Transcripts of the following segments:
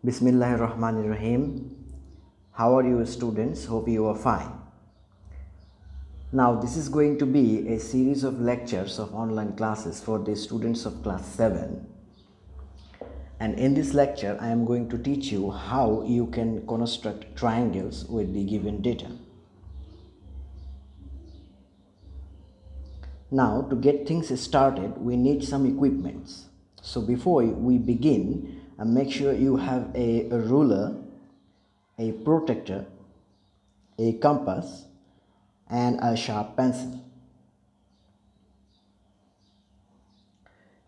Bismillahirrahmanirrahim. How are you students? Hope you are fine. Now this is going to be a series of lectures of online classes for the students of class 7. And in this lecture I am going to teach you how you can construct triangles with the given data. Now to get things started we need some equipments. So before we begin, make sure you have a ruler, a protractor, a compass and a sharp pencil.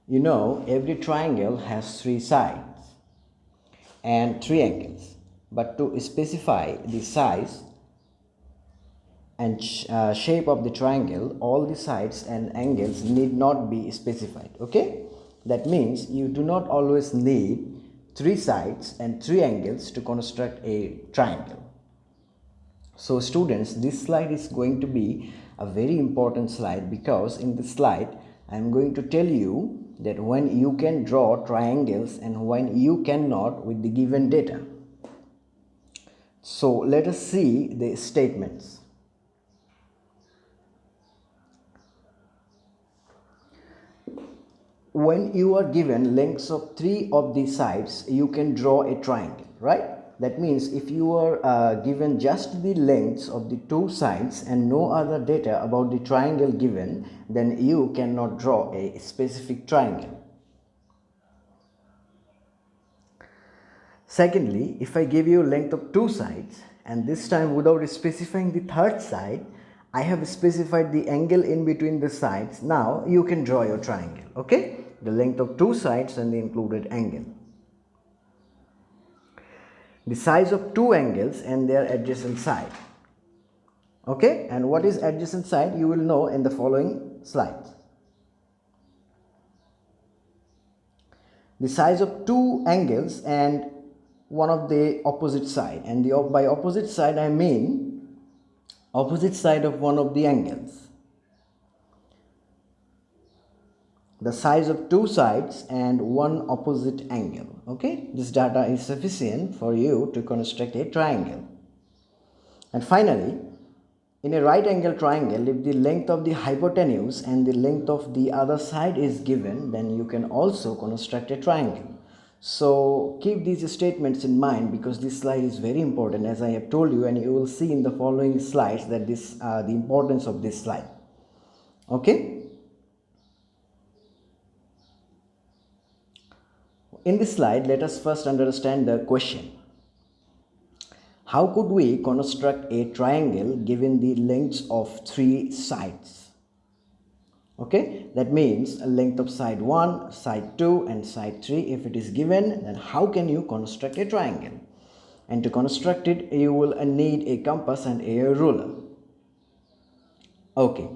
You know, every triangle has 3 sides and 3 angles, but to specify the size and shape of the triangle, all the sides and angles need not be specified. Okay, that means you do not always need 3 sides and 3 angles to construct a triangle. So students, this slide is going to be a very important slide because in this slide I am going to tell you that when you can draw triangles and when you cannot with the given data. So let us see the statements. When you are given lengths of 3 of the sides, you can draw a triangle, right? That means if you are given just the lengths of the 2 sides and no other data about the triangle given, then you cannot draw a specific triangle. Secondly, if I give you length of 2 sides and this time without specifying the third side, I have specified the angle in between the sides. Now you can draw your triangle, okay? The length of 2 sides and the included angle. The size of 2 angles and their adjacent side. Okay, and what is adjacent side you will know in the following slides. The size of 2 angles and one of the opposite side, and by opposite side I mean opposite side of one of the angles. The size of 2 sides and one opposite angle. Okay, this data is sufficient for you to construct a triangle. And finally, in a right angle triangle, if the length of the hypotenuse and the length of the other side is given, then you can also construct a triangle. So keep these statements in mind because this slide is very important, as I have told you, and you will see in the following slides that the importance of this slide. Okay. In this slide, let us first understand the question. How could we construct a triangle given the lengths of 3 sides? Okay, that means a length of side 1, side 2 and side 3 if it is given, then how can you construct a triangle? And to construct it, you will need a compass and a ruler. Okay,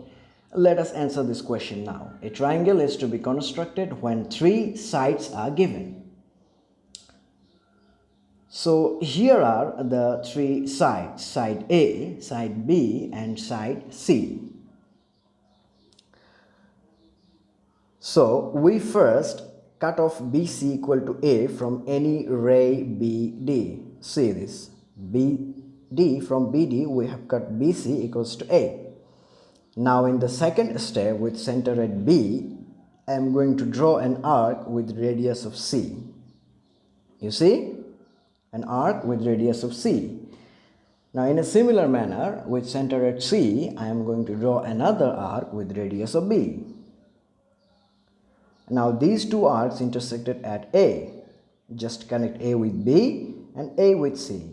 let us answer this question now. A triangle is to be constructed when 3 sides are given. So here are the 3 sides, side A, side B and side C. So we first cut off BC equal to A from any ray BD. See this, BD from BD we have cut BC equals to A. Now in the second step with center at B, I am going to draw an arc with radius of C. You see? An arc with radius of C. Now in a similar manner with center at C, I am going to draw another arc with radius of B. Now these 2 arcs intersected at A. Just connect A with B and A with C.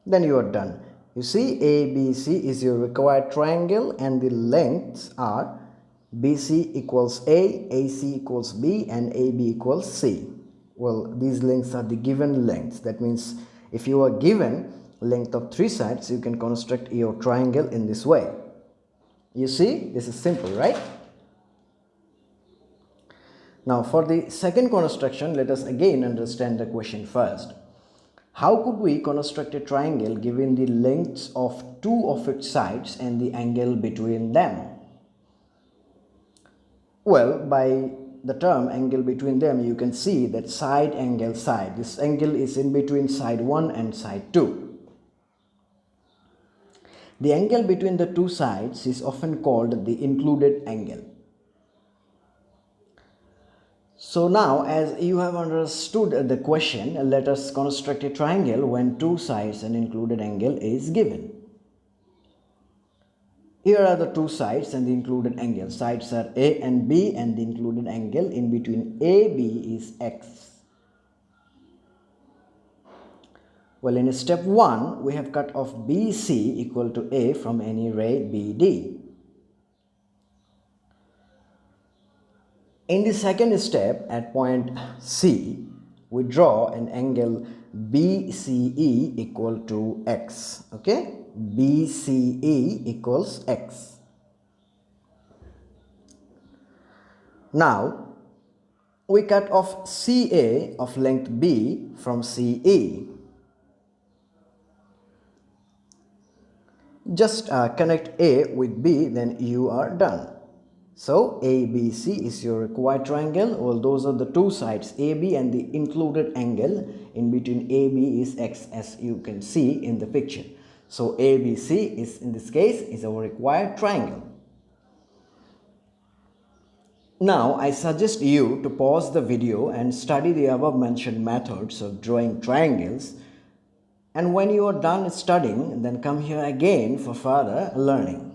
Then you are done. You see, ABC is your required triangle and the lengths are BC equals A, AC equals B and AB equals C. Well, these lengths are the given lengths. That means if you are given length of 3 sides, you can construct your triangle in this way. You see, this is simple, right? Now for the second construction, let us again understand the question first. How could we construct a triangle given the lengths of 2 of its sides and the angle between them? Well, by the term angle between them, you can see that side angle side. This angle is in between side 1 and side 2. The angle between the two sides is often called the included angle. So now, as you have understood the question, let us construct a triangle when two sides and included angle is given. Here are the two sides and the included angle. Sides are A and B, and the included angle in between AB is X. Well, in step 1, we have cut off BC equal to A from any ray BD. In the second step, at point C, we draw an angle BCE equal to X. Okay? BCE equals X. Now, we cut off CA of length B from CE. Just connect A with B, then you are done. So ABC is your required triangle. Well, those are the two sides AB, and the included angle in between AB is X, as you can see in the picture. So ABC is, in this case, is our required triangle. Now I suggest you to pause the video and study the above mentioned methods of drawing triangles, and when you are done studying, then come here again for further learning.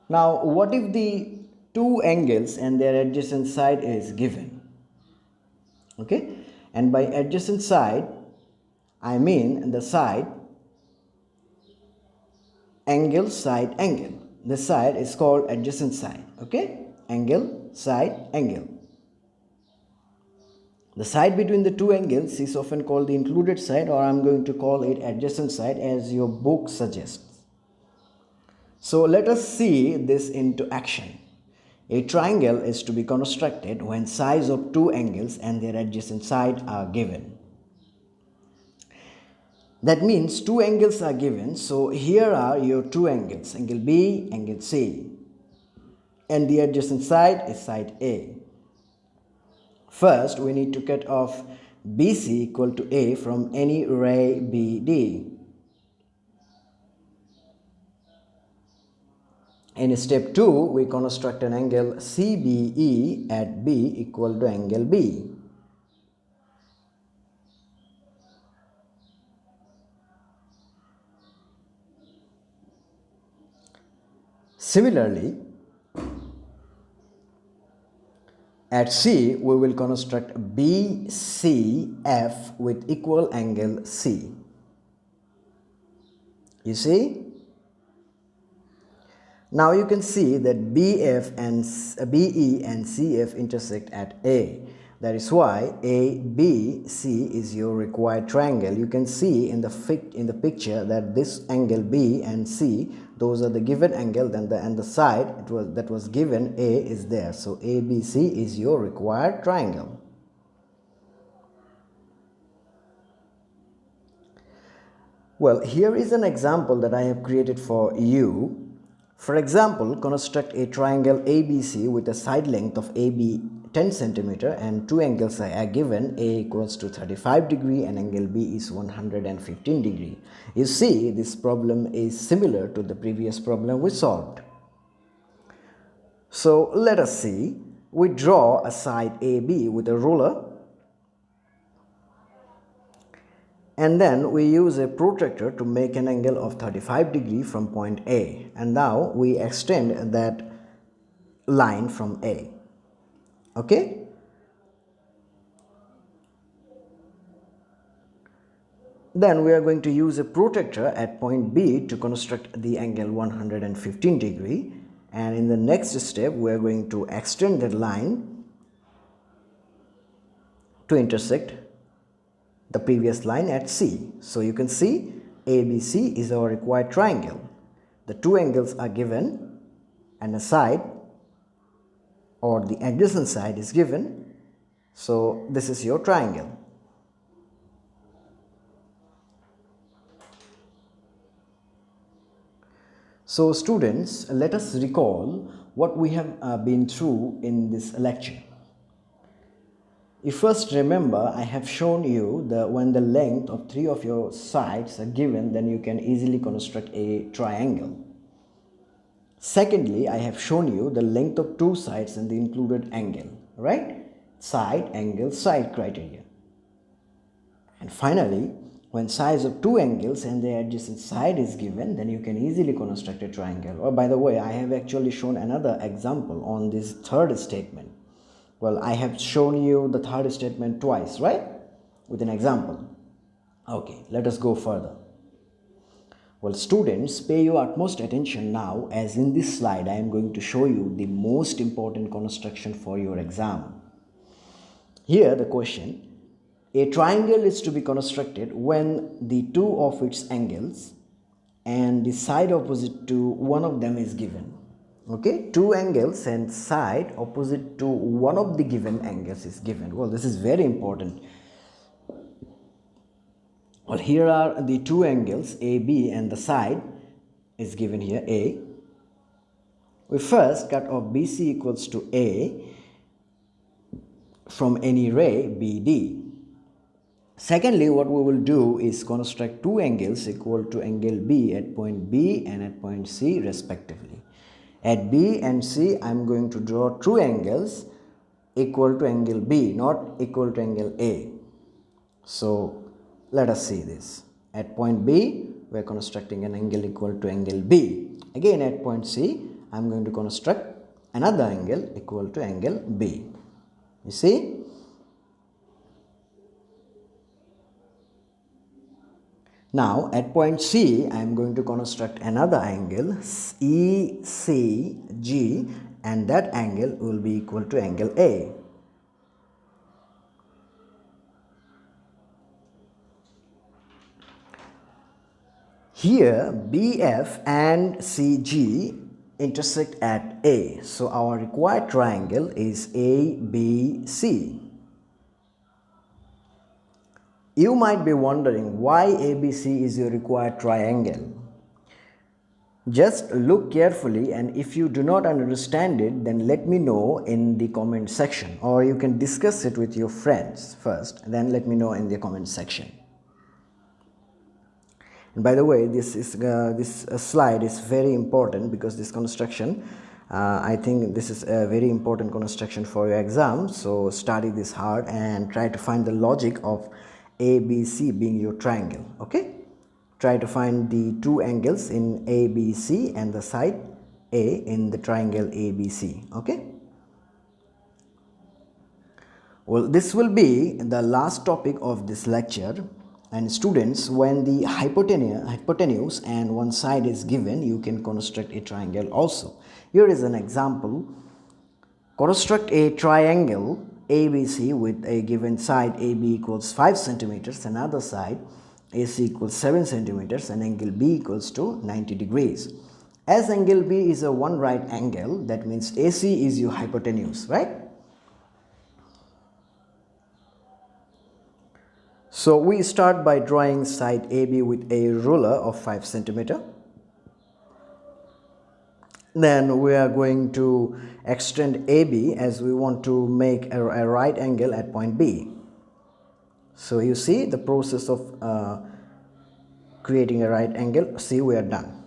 Now, what if the two angles and their adjacent side is given? Okay, and by adjacent side, I mean the side angle, side angle. The side is called adjacent side. Okay, angle, side, angle. The side between the two angles is often called the included side, or I'm going to call it adjacent side as your book suggests. So let us see this into action. A triangle is to be constructed when sides of two angles and their adjacent side are given. That means two angles are given. So here are your two angles, angle B, angle C. And the adjacent side is side A. First, we need to cut off BC equal to A from any ray BD. In step 2, we construct an angle CBE at B equal to angle B. Similarly, at C, we will construct BCF with equal angle C. You see? Now you can see that BF and BE and CF intersect at A. That is why ABC is your required triangle. You can see in the picture that this angle B and C, those are the given angle, and the side that was given A is there. So ABC is your required triangle. Well, here is an example that I have created for you. For example, construct a triangle ABC with a side length of AB 10 cm and two angles are given. A equals to 35 degree and angle B is 115 degree. You see, this problem is similar to the previous problem we solved. So let us see. We draw a side AB with a ruler, and then we use a protractor to make an angle of 35 degree from point A, and now we extend that line from A. Okay, then we are going to use a protractor at point B to construct the angle 115 degree, and in the next step we are going to extend that line to intersect the previous line at C. So you can see ABC is our required triangle. The two angles are given and a side or the adjacent side is given. So this is your triangle. So students, let us recall what we have been through in this lecture. You first remember I have shown you that when the length of three of your sides are given, then you can easily construct a triangle. Secondly, I have shown you the length of two sides and the included angle, right? Side, angle, side criteria. And finally, when size of two angles and the adjacent side is given, then you can easily construct a triangle. Or by the way, I have actually shown another example on this third statement. Well, I have shown you the third statement twice, right? With an example. Okay, let us go further. Well, students, pay your utmost attention now, as in this slide I am going to show you the most important construction for your exam. Here the question: a triangle is to be constructed when the two of its angles and the side opposite to one of them is given. Okay, two angles and side opposite to one of the given angles is given. Well, this is very important. Well, here are the two angles AB and the side is given here A. We first cut off BC equals to A from any ray BD. Secondly, what we will do is construct two angles equal to angle B at point B and at point C respectively. At B and C, I am going to draw two angles equal to angle B, not equal to angle A. So let us see this. At point B, we are constructing an angle equal to angle B. Again at point C, I am going to construct another angle equal to angle B. You see? Now at point C, I am going to construct another angle ECG, and that angle will be equal to angle A. Here BF and CG intersect at A, so our required triangle is ABC. You might be wondering why ABC is your required triangle. Just look carefully, and if you do not understand it, then let me know in the comment section, or you can discuss it with your friends first, then let me know in the comment section. And by the way, this slide is very important because this construction, I think this is a very important construction for your exam. So study this hard and try to find the logic of ABC being your triangle. Okay, try to find the two angles in ABC and the side A in the triangle ABC. Okay. Well, this will be the last topic of this lecture. And students, when the hypotenuse and one side is given, you can construct a triangle also. Here is an example. Construct a triangle ABC with a given side AB equals 5 centimeters, another side AC equals 7 centimeters, and angle B equals to 90 degrees. As angle B is a one right angle, that means AC is your hypotenuse, right? So we start by drawing side AB with a ruler of 5 centimeter. Then we are going to extend AB as we want to make a right angle at point B. So you see the process of creating a right angle. See, we are done.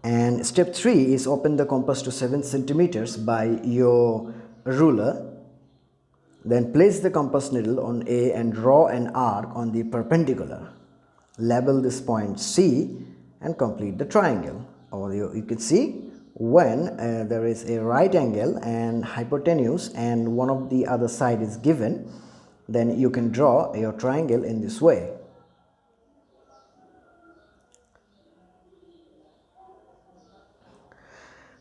And step 3 is open the compass to 7 centimeters by your ruler. Then place the compass needle on A and draw an arc on the perpendicular. Label this point C and complete the triangle. Or you can see when there is a right angle and hypotenuse and one of the other side is given, then you can draw your triangle in this way.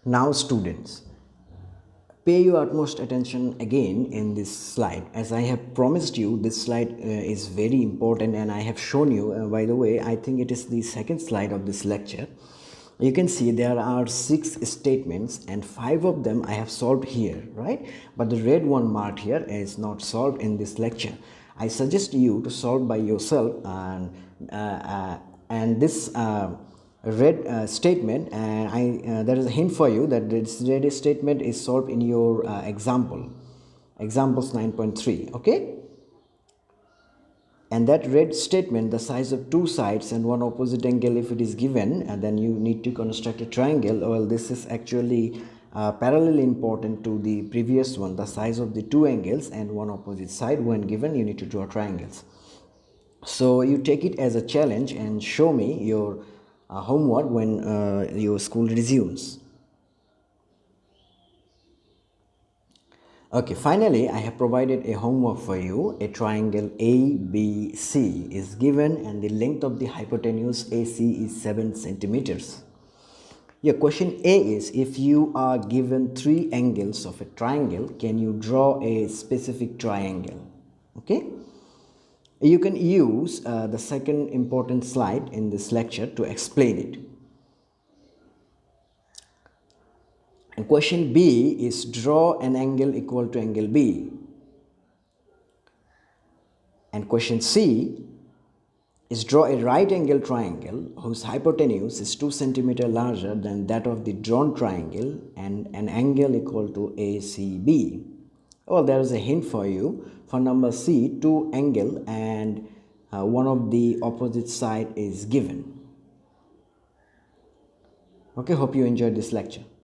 Now students, pay your utmost attention again in this slide. As I have promised you, this slide is very important, and I have shown you, by the way, I think it is the second slide of this lecture. You can see there are 6 statements and 5 of them I have solved here, right? But the red one marked here is not solved in this lecture. I suggest you to solve by yourself, and And this red statement, and there is a hint for you that this red statement is solved in your examples 9.3. Okay, and that red statement, the size of two sides and one opposite angle, if it is given, and then you need to construct a triangle. Well, this is actually parallelly important to the previous one, the size of the two angles and one opposite side. When given, you need to draw triangles. So you take it as a challenge and show me your homework when your school resumes. Okay, finally, I have provided a homework for you. A triangle ABC is given and the length of the hypotenuse AC is 7 centimeters. Your question A is, if you are given three angles of a triangle, can you draw a specific triangle? Okay. You can use the second important slide in this lecture to explain it. And question B is, draw an angle equal to angle B. And question C is, draw a right angle triangle whose hypotenuse is 2 centimeter larger than that of the drawn triangle and an angle equal to ACB. Well, there is a hint for you. For number C, two angle and one of the opposite side is given. Okay, hope you enjoyed this lecture.